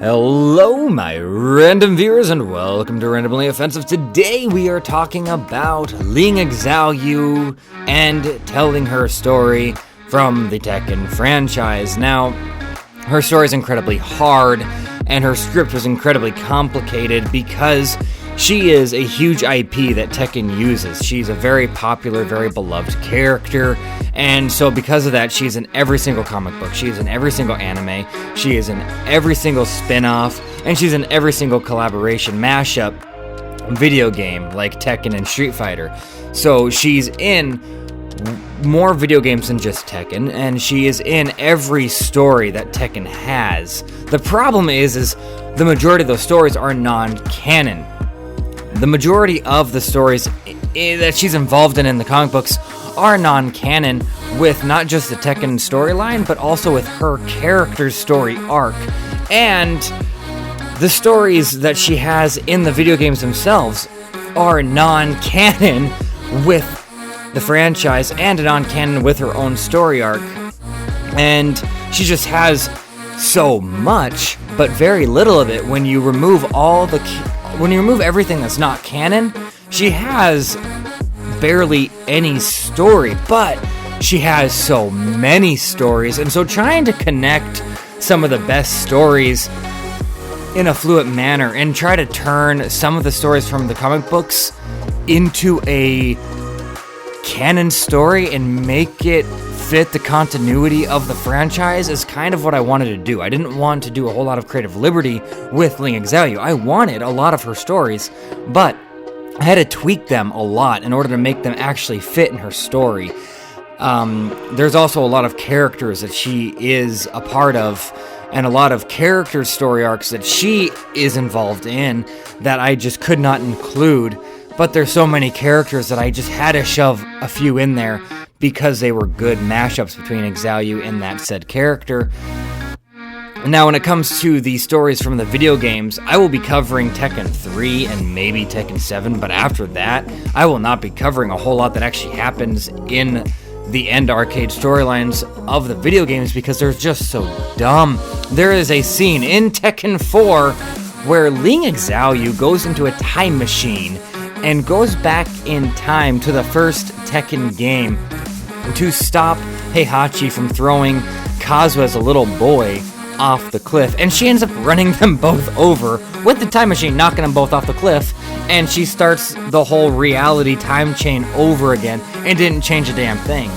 Hello, my random viewers, and welcome to Randomly Offensive. Today we are talking about Ling Xiaoyu and telling her story from the Tekken franchise. Now, her story is incredibly hard, and her script was incredibly complicated because she is a huge IP that Tekken uses. She's a very popular, very beloved character, and so because of that, she's in every single comic book, she is in every single anime, she is in every single spin-off, and she's in every single collaboration mashup video game like Tekken and Street Fighter. So she's in more video games than just Tekken, and she is in every story that Tekken has. The problem is the majority of those stories are non-canon. The majority of the stories that she's involved in the comic books are non-canon, with not just the Tekken storyline, but also with her character's story arc. And the stories that she has in the video games themselves are non-canon with the franchise and non-canon with her own story arc. And she just has so much, but very little of it. When you remove everything that's not canon, she has barely any story, but she has so many stories, and so trying to connect some of the best stories in a fluid manner and try to turn some of the stories from the comic books into a canon story and make it fit the continuity of the franchise is kind of what I wanted to do. I didn't want to do a whole lot of creative liberty with Ling Xiaoyu. I wanted a lot of her stories, but I had to tweak them a lot in order to make them actually fit in her story. There's also a lot of characters that she is a part of, and a lot of character story arcs that she is involved in that I just could not include. But there's so many characters that I just had to shove a few in there because they were good mashups between Xiaoyu and that said character. Now, when it comes to the stories from the video games, I will be covering Tekken 3 and maybe Tekken 7, but after that, I will not be covering a whole lot that actually happens in the end arcade storylines of the video games because they're just so dumb. There is a scene in Tekken 4 where Ling Xiaoyu goes into a time machine and goes back in time to the first Tekken game to stop Heihachi from throwing Kazuha as a little boy off the cliff, and she ends up running them both over with the time machine, knocking them both off the cliff, and she starts the whole reality time chain over again and didn't change a damn thing.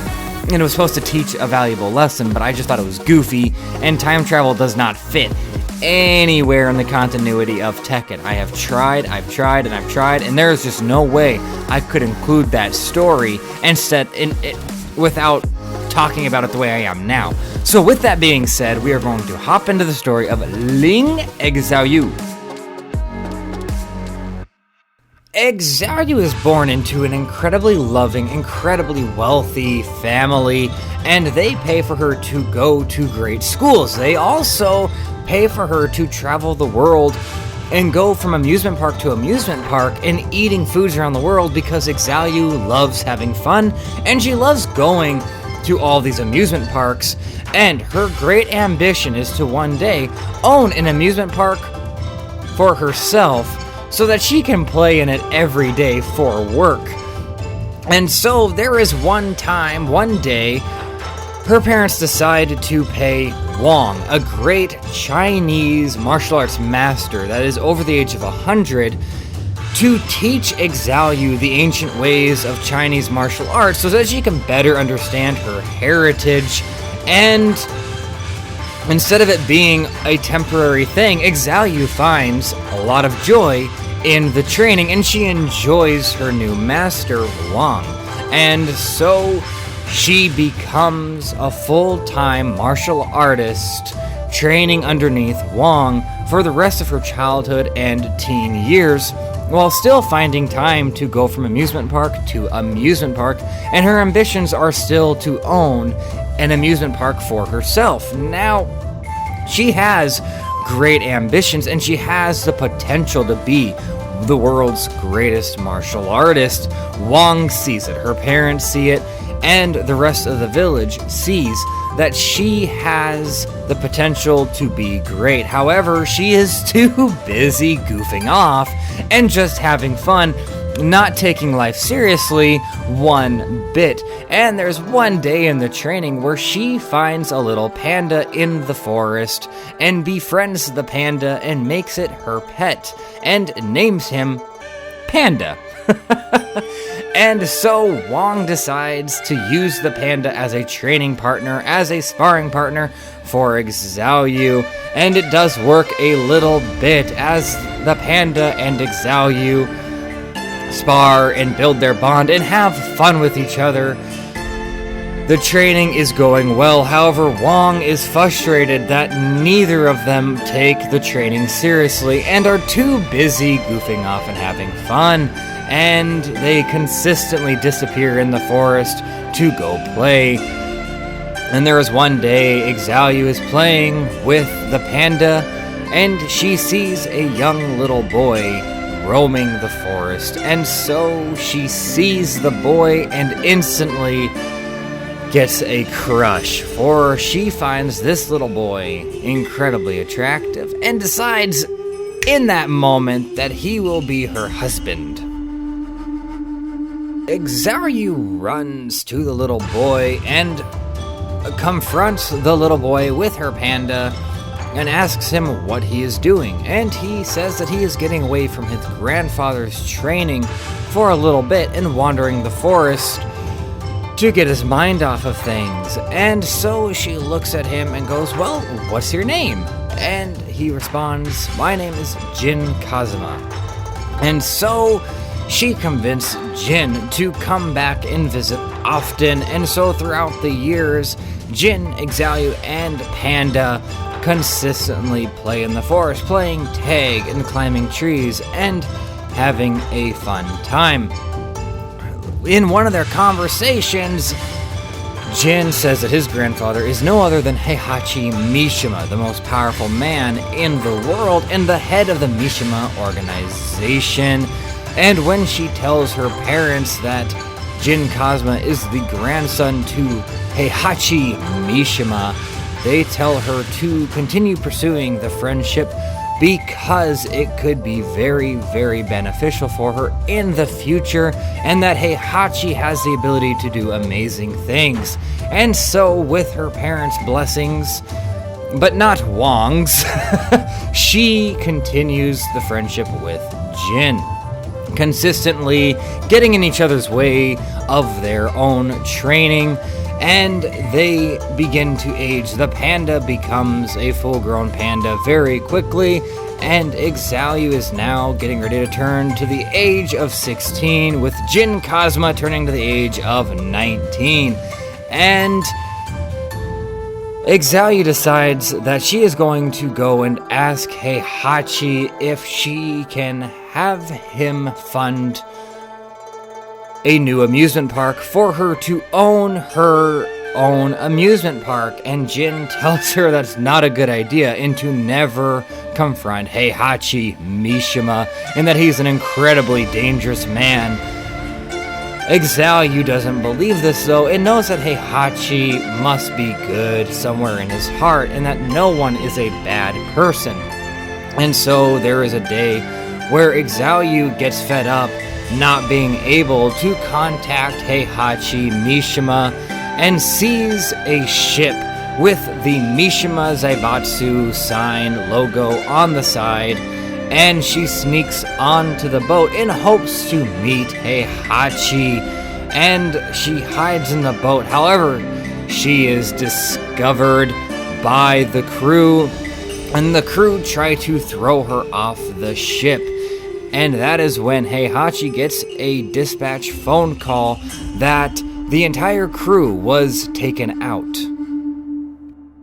And it was supposed to teach a valuable lesson, but I just thought it was goofy, and time travel does not fit anywhere in the continuity of Tekken. I've tried, and there is just no way I could include that story and set in it without talking about it the way I am now. So with that being said, we are going to hop into the story of Ling Xiaoyu. Xiaoyu is born into an incredibly loving, incredibly wealthy family, and they pay for her to go to great schools. They also pay for her to travel the world and go from amusement park to amusement park and eating foods around the world because Xiaoyu loves having fun, and she loves going to all these amusement parks, and her great ambition is to one day own an amusement park for herself so that she can play in it every day for work. And so there is one day, her parents decided to pay Wong, a great Chinese martial arts master that is over the age of 100, to teach Xiaoyu the ancient ways of Chinese martial arts so that she can better understand her heritage. And instead of it being a temporary thing, Xiaoyu finds a lot of joy in the training, and she enjoys her new master, Wang. And so she becomes a full-time martial artist, training underneath Wang for the rest of her childhood and teen years, while still finding time to go from amusement park to amusement park, and her ambitions are still to own an amusement park for herself. Now, she has great ambitions, and she has the potential to be the world's greatest martial artist. Wang sees it, her parents see it, and the rest of the village sees that she has the potential to be great. However, she is too busy goofing off and just having fun, not taking life seriously one bit. And there's one day in the training where she finds a little panda in the forest and befriends the panda and makes it her pet and names him Panda. And so Wong decides to use the panda as a training partner, as a sparring partner for Xiaoyu, and it does work a little bit as the panda and Xiaoyu spar and build their bond and have fun with each other. The training is going well, however, Wong is frustrated that neither of them take the training seriously and are too busy goofing off and having fun, and they consistently disappear in the forest to go play. And there is one day Xiaoyu is playing with the panda, and she sees a young little boy roaming the forest, and so she sees the boy and instantly gets a crush, for she finds this little boy incredibly attractive and decides in that moment that he will be her husband. Xiaoyu runs to the little boy and confronts the little boy with her panda and asks him what he is doing, and he says that he is getting away from his grandfather's training for a little bit and wandering the forest to get his mind off of things. And so she looks at him and goes, "Well, what's your name?" And he responds, "My name is Jin Kazuma." And so she convinced Jin to come back and visit often, and so throughout the years, Jin, Xiaoyu, and Panda consistently play in the forest, playing tag and climbing trees and having a fun time. In one of their conversations, Jin says that his grandfather is no other than Heihachi Mishima, the most powerful man in the world and the head of the Mishima organization. And when she tells her parents that Jin Kazuma is the grandson to Heihachi Mishima, they tell her to continue pursuing the friendship because it could be very, very beneficial for her in the future, and that Heihachi has the ability to do amazing things. And so, with her parents' blessings, but not Wong's, she continues the friendship with Jin, consistently getting in each other's way of their own training, and they begin to age. The panda becomes a full-grown panda very quickly, and Xiaoyu is now getting ready to turn to the age of 16, with Jin Kazuma turning to the age of 19. And Xiaoyu decides that she is going to go and ask Heihachi if she can have him fund a new amusement park for her to own her own amusement park. And Jin tells her that's not a good idea and to never confront Heihachi Mishima and that he's an incredibly dangerous man. Xiaoyu doesn't believe this though, and knows that Heihachi must be good somewhere in his heart and that no one is a bad person. And so there is a day where Xiaoyu gets fed up not being able to contact Heihachi Mishima and sees a ship with the Mishima Zaibatsu sign logo on the side, and she sneaks onto the boat in hopes to meet Heihachi, and she hides in the boat. However, she is discovered by the crew, and the crew try to throw her off the ship. And that is when Heihachi gets a dispatch phone call that the entire crew was taken out.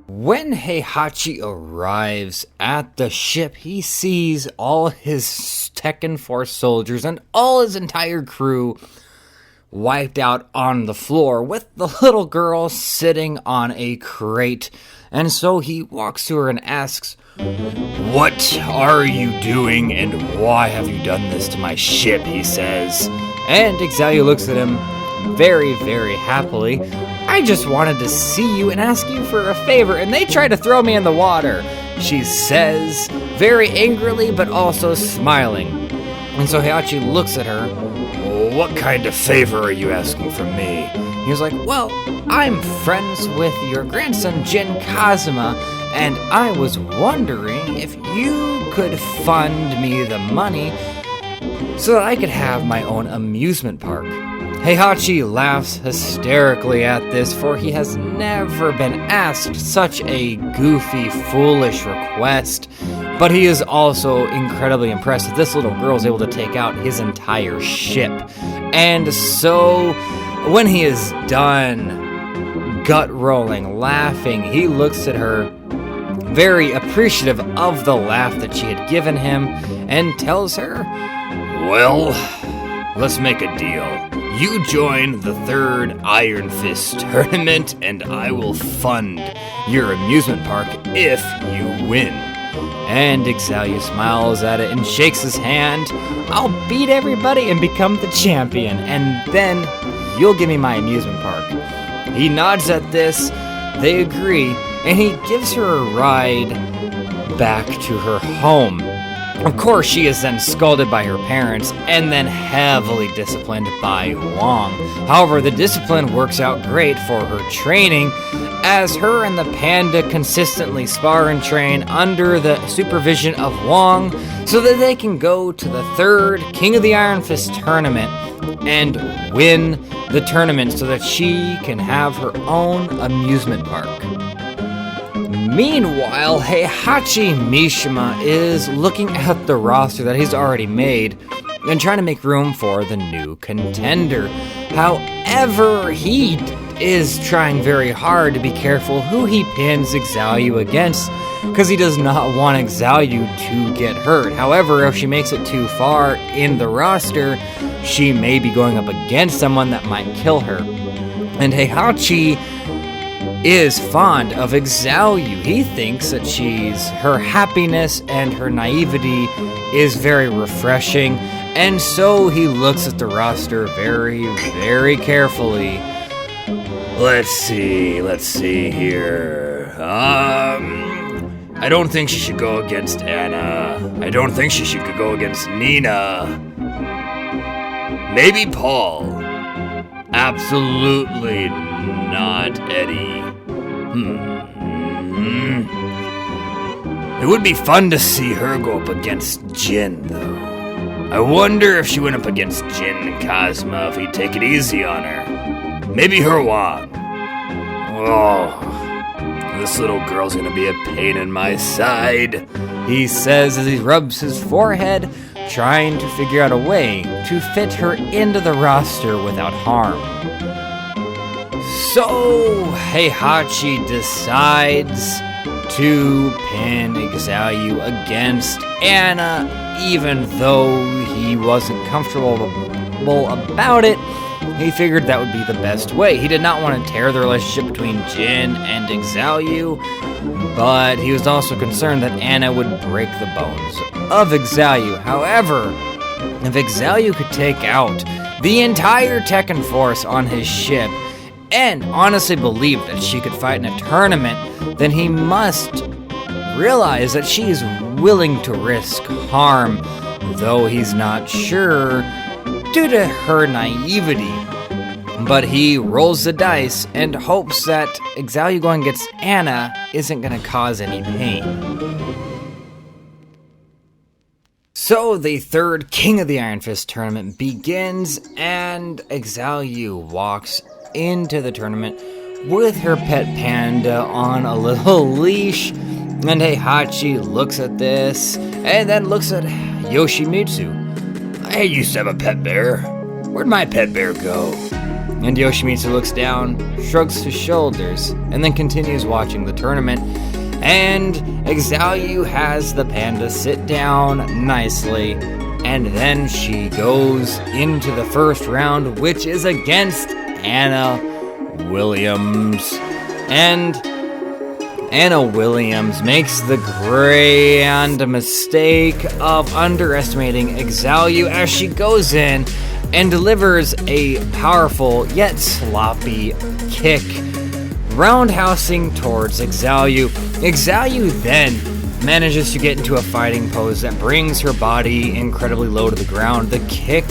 When Heihachi arrives at the ship, he sees all his Tekken Force soldiers and all his entire crew wiped out on the floor, with the little girl sitting on a crate. And so he walks to her and asks, "What are you doing and why have you done this to my ship?" he says. And Xiaoyu looks at him very, very happily. I just wanted to see you and ask you for a favor, and they tried to throw me in the water, she says, very angrily but also smiling. And so Heihachi looks at her. What kind of favor are you asking from me? He's like, well, I'm friends with your grandson Jin Kazuma, and I was wondering if you could fund me the money so that I could have my own amusement park. Heihachi laughs hysterically at this, for he has never been asked such a goofy, foolish request. But he is also incredibly impressed that this little girl is able to take out his entire ship. And so, when he is done gut-rolling, laughing, he looks at her, very appreciative of the laugh that she had given him, and tells her, well, let's make a deal. You join the 3rd Iron Fist tournament, and I will fund your amusement park if you win. And Xiaoyu smiles at it and shakes his hand. I'll beat everybody and become the champion, and then you'll give me my amusement park. He nods at this, they agree, and he gives her a ride back to her home. Of course, she is then scolded by her parents and then heavily disciplined by Wong. However, the discipline works out great for her training, as her and the panda consistently spar and train under the supervision of Wong so that they can go to the 3rd King of the Iron Fist tournament and win the tournament so that she can have her own amusement park. Meanwhile, Heihachi Mishima is looking at the roster that he's already made and trying to make room for the new contender. However, he is trying very hard to be careful who he pins Xiaoyu against, because he does not want Xiaoyu to get hurt. However, if she makes it too far in the roster, she may be going up against someone that might kill her. And Heihachi is fond of Xiaoyu. He thinks that her happiness and her naivety is very refreshing, and so he looks at the roster very, very carefully. Let's see here. I don't think she should go against Anna. I don't think she should go against Nina. Maybe Paul. Absolutely not Eddie. It would be fun to see her go up against Jin, though. I wonder if she went up against Jin and Kazuma, if he'd take it easy on her. Maybe her Wong. Oh, this little girl's gonna be a pain in my side, he says as he rubs his forehead, trying to figure out a way to fit her into the roster without harm. So, Heihachi decides to pin Xiaoyu against Anna, even though he wasn't comfortable about it. He figured that would be the best way. He did not want to tear the relationship between Jin and Xiaoyu, but he was also concerned that Anna would break the bones of Xiaoyu. However, if Xiaoyu could take out the entire Tekken force on his ship and honestly believe that she could fight in a tournament, then he must realize that she is willing to risk harm, though he's not sure due to her naivety. But he rolls the dice and hopes that Xiaoyu going against Anna isn't going to cause any pain. So the 3rd King of the Iron Fist tournament begins, and Xiaoyu walks into the tournament with her pet panda on a little leash, and Heihachi looks at this and then looks at Yoshimitsu. I used to have a pet bear. Where'd my pet bear go? And Yoshimitsu looks down, shrugs his shoulders, and then continues watching the tournament. And Xiaoyu has the panda sit down nicely, and then she goes into the first round, which is against Anna Williams. And Anna Williams makes the grand mistake of underestimating Xiaoyu as she goes in and delivers a powerful yet sloppy kick, roundhousing towards Xiaoyu. Xiaoyu then manages to get into a fighting pose that brings her body incredibly low to the ground. The kick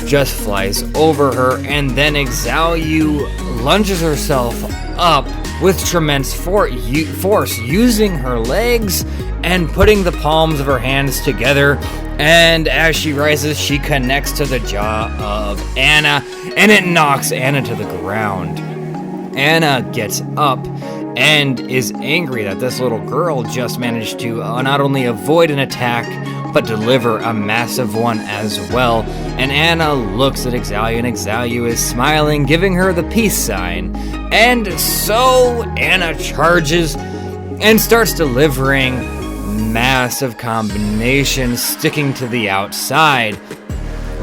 just flies over her, and then Xiaoyu lunges herself up with tremendous force, using her legs and putting the palms of her hands together. And as she rises, she connects to the jaw of Anna, and it knocks Anna to the ground. Anna gets up and is angry that this little girl just managed to not only avoid an attack, but deliver a massive one as well. And Anna looks at Xiaoyu, and Xiaoyu is smiling, giving her the peace sign. And so Anna charges and starts delivering massive combinations, sticking to the outside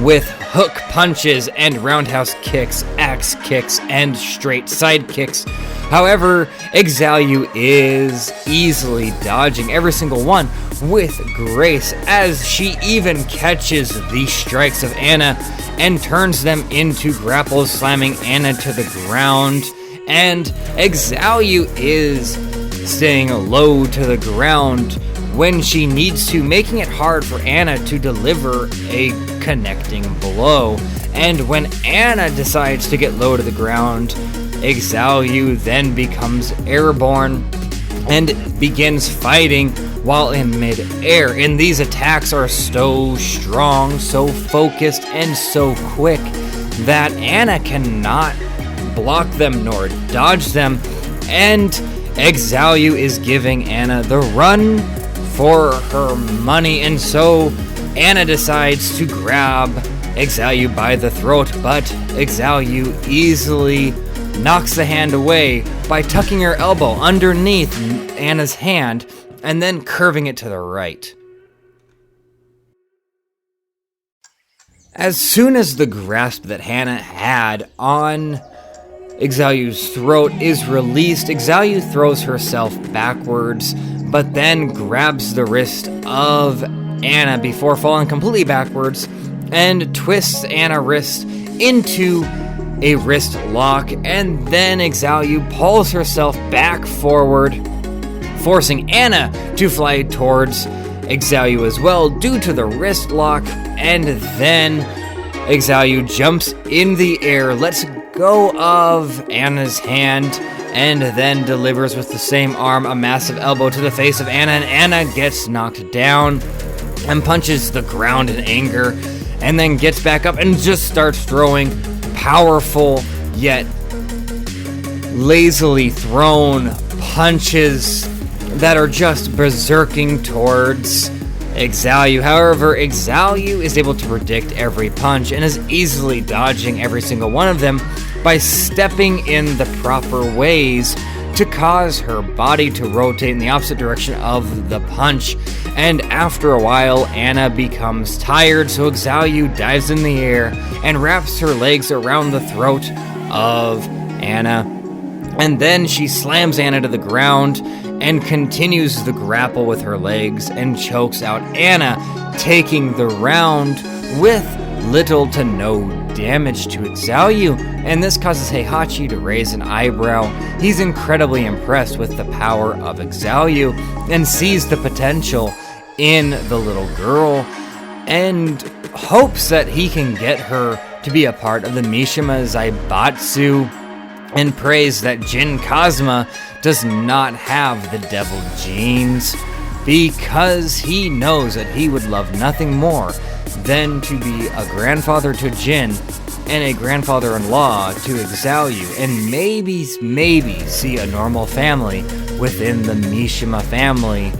with hook punches and roundhouse kicks, axe kicks, and straight side kicks. However, Xiaoyu is easily dodging every single one with grace, as she even catches the strikes of Anna and turns them into grapples, slamming Anna to the ground. And Xiaoyu is staying low to the ground when she needs to, making it hard for Anna to deliver a connecting blow. And when Anna decides to get low to the ground, Xiaoyu then becomes airborne and begins fighting while in mid-air. And these attacks are so strong, so focused, and so quick that Anna cannot block them nor dodge them. And Xiaoyu is giving Anna the run for her money, and so Anna decides to grab Xiaoyu by the throat, but Xiaoyu easily knocks the hand away by tucking her elbow underneath Anna's hand and then curving it to the right. As soon as the grasp that Hannah had on Xiaoyu's throat is released, Xiaoyu throws herself backwards, but then grabs the wrist of Anna before falling completely backwards and twists Anna's wrist into a wrist lock, and then Xiaoyu pulls herself back forward, forcing Anna to fly towards Xiaoyu as well due to the wrist lock. And then Xiaoyu jumps in the air, lets go of Anna's hand, and then delivers with the same arm a massive elbow to the face of Anna, and Anna gets knocked down and punches the ground in anger, and then gets back up and just starts throwing powerful yet lazily thrown punches that are just berserking towards Xiaoyu. However, Xiaoyu is able to predict every punch and is easily dodging every single one of them by stepping in the proper ways to cause her body to rotate in the opposite direction of the punch. And after a while, Anna becomes tired, so Xiaoyu dives in the air and wraps her legs around the throat of Anna. And then she slams Anna to the ground and continues the grapple with her legs and chokes out Anna, taking the round with little to no damage to Xiaoyu. And this causes Heihachi to raise an eyebrow. He's incredibly impressed with the power of Xiaoyu and sees the potential in the little girl and hopes that he can get her to be a part of the Mishima Zaibatsu, and prays that Jin Kazuma does not have the devil genes, because he knows that he would love nothing more than to be a grandfather to Jin and a grandfather-in-law to Xiaoyu, and maybe see a normal family within the Mishima family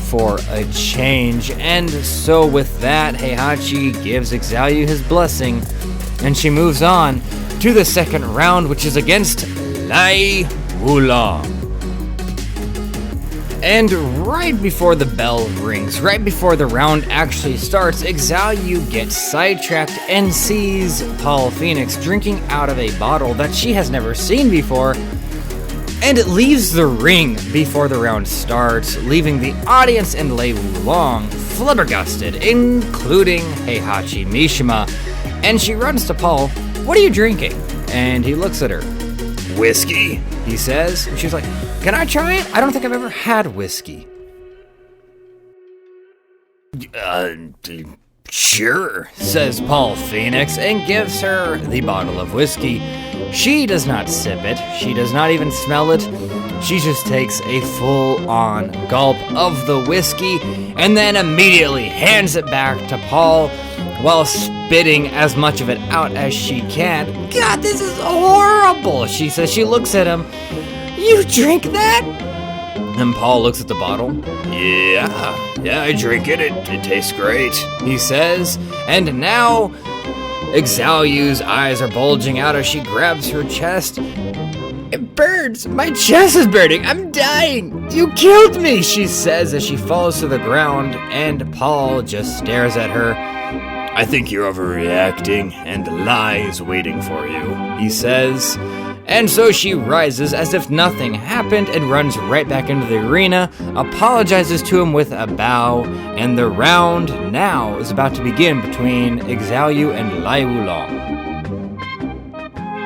for a change. And so with that, Heihachi gives Xiaoyu his blessing, and she moves on to the second round, which is against Lai Wulong. And right before the bell rings, right before the round actually starts, Xiaoyu gets sidetracked and sees Paul Phoenix drinking out of a bottle that she has never seen before, and it leaves the ring before the round starts, leaving the audience and Lai Wulong flabbergasted, including Heihachi Mishima. And she runs to Paul. "What are you drinking?" And he looks at her. "Whiskey," he says. And she's like, "Can I try it? I don't think I've ever had whiskey." Sure, says Paul Phoenix, and gives her the bottle of whiskey. She does not sip it. She does not even smell it. She just takes a full-on gulp of the whiskey and then immediately hands it back to Paul while spitting as much of it out as she can. "God, this is horrible," she says. She looks at him. "You drink that?" And Paul looks at the bottle. Yeah, I drink it. It tastes great," he says. And now Xiaoyu's eyes are bulging out as she grabs her chest. "It burns! My chest is burning! I'm dying! You killed me!" she says as she falls to the ground, and Paul just stares at her. "I think you're overreacting, and lie is waiting for you," he says. And so she rises as if nothing happened and runs right back into the arena, apologizes to him with a bow, and the round now is about to begin between Xiaoyu and Lai Wulong.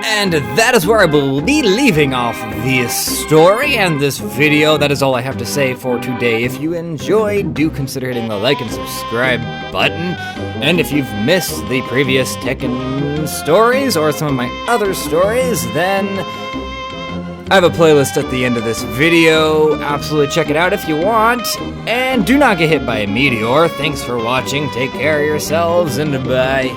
And that is where I will be leaving off this story and this video. That is all I have to say for today. If you enjoyed, do consider hitting the like and subscribe button. And if you've missed the previous Tekken stories or some of my other stories, then I have a playlist at the end of this video. Absolutely check it out if you want. And do not get hit by a meteor. Thanks for watching. Take care of yourselves, and bye.